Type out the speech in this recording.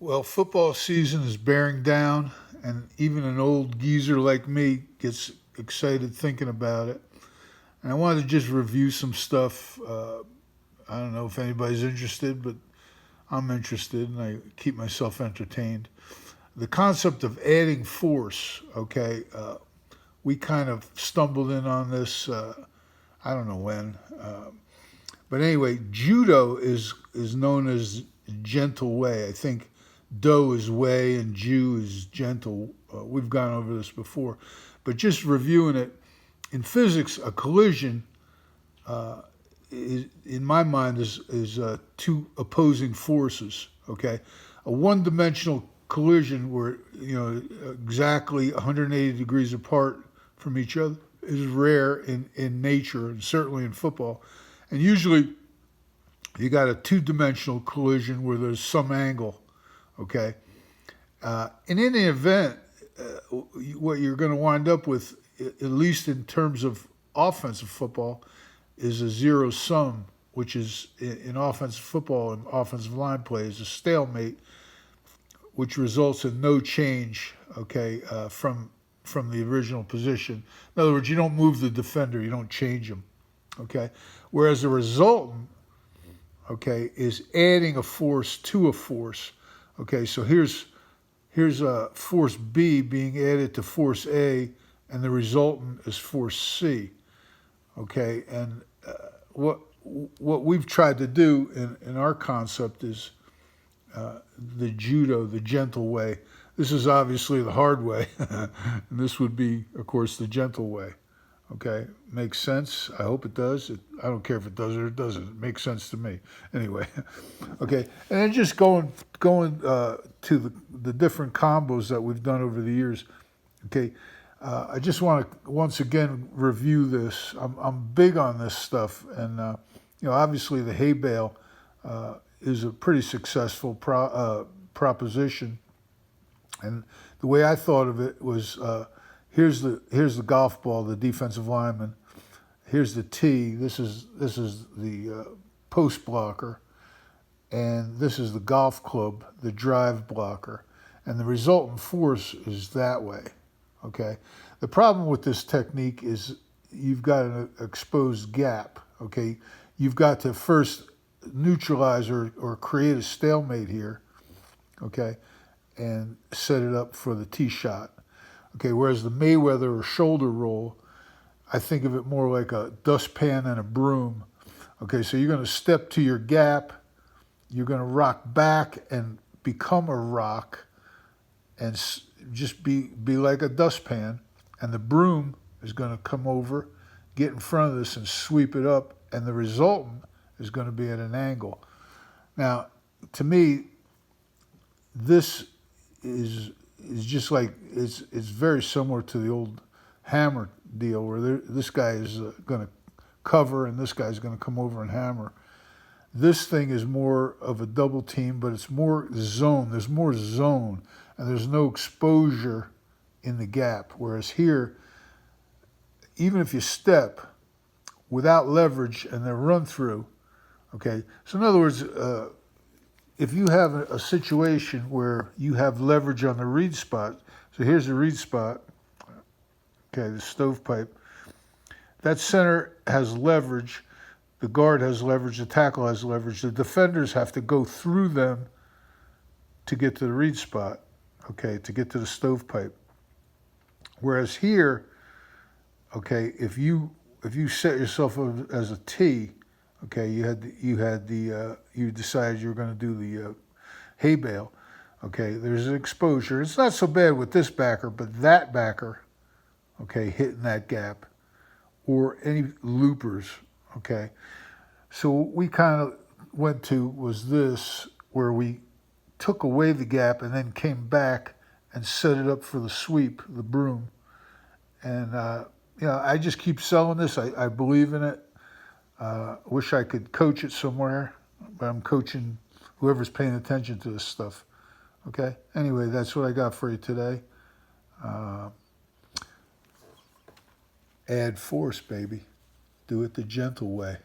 Well, football season is bearing down, and even an old geezer like me gets excited thinking about it. And I wanted to just review some stuff. I don't know if anybody's interested, but I'm interested, and I keep myself entertained. The concept of adding force, okay, we kind of stumbled in on this, I don't know when. But anyway, judo is known as gentle way. I think do is way and ju is gentle. We've gone over this before, but just reviewing it in physics, a collision, in my mind, is two opposing forces. Okay, a one-dimensional collision where exactly 180 degrees apart from each other is rare in nature and certainly in football. And usually you got a two-dimensional collision where there's some angle. Okay, in any event, what you're going to wind up with, at least in terms of offensive football, is a zero sum, which is in offensive football and offensive line play is a stalemate, which results in no change. Okay, from the original position. In other words, you don't move the defender, you don't change him. Okay, whereas the resultant, okay, is adding a force to a force. Okay, so here's a force B being added to force A, and the resultant is force C. Okay, and what what we've tried to do in our concept is the judo, the gentle way. This is obviously the hard way, and this would be, of course, the gentle way. Okay, makes sense. I hope it does. I don't care if it does or it doesn't. It makes sense to me. Anyway, okay, and then just going to the different combos that we've done over the years. Okay, I just want to once again review this. I'm big on this stuff, and obviously the hay bale is a pretty successful proposition. And the way I thought of it was here's the golf ball, the defensive lineman. Here's the tee. This is the post blocker, and this is the golf club, the drive blocker, and the resultant force is that way. Okay. The problem with this technique is you've got an exposed gap. Okay. You've got to first neutralize or create a stalemate here. Okay, and set it up for the tee shot. Okay, whereas the Mayweather or shoulder roll, I think of it more like a dustpan and a broom. Okay, so you're going to step to your gap, you're going to rock back and become a rock, and just be like a dustpan, and the broom is going to come over, get in front of this, and sweep it up, and the resultant is going to be at an angle. Now, to me, this is just like it's very similar to the old hammer deal where this guy is going to cover and this guy's going to come over and hammer. This thing is more of a double team, but it's more zone. There's more zone, and there's no exposure in the gap. Whereas here, even if you step without leverage and then run through, okay. So in other words, if you have a situation where you have leverage on the read spot, so here's the read spot, okay, the stovepipe, that center has leverage, the guard has leverage, the tackle has leverage, the defenders have to go through them to get to the read spot, okay, to get to the stovepipe. Whereas here, okay, if you set yourself up as a T, okay, you decided you were going to do the hay bale. Okay, there's an exposure. It's not so bad with this backer, but that backer, okay, hitting that gap, or any loopers. Okay, so what we kind of went to was this, where we took away the gap and then came back and set it up for the sweep, the broom, and I just keep selling this. I believe in it. Wish I could coach it somewhere, but I'm coaching whoever's paying attention to this stuff. Okay? Anyway, that's what I got for you today. Uh, Add force, baby. Do it the gentle way.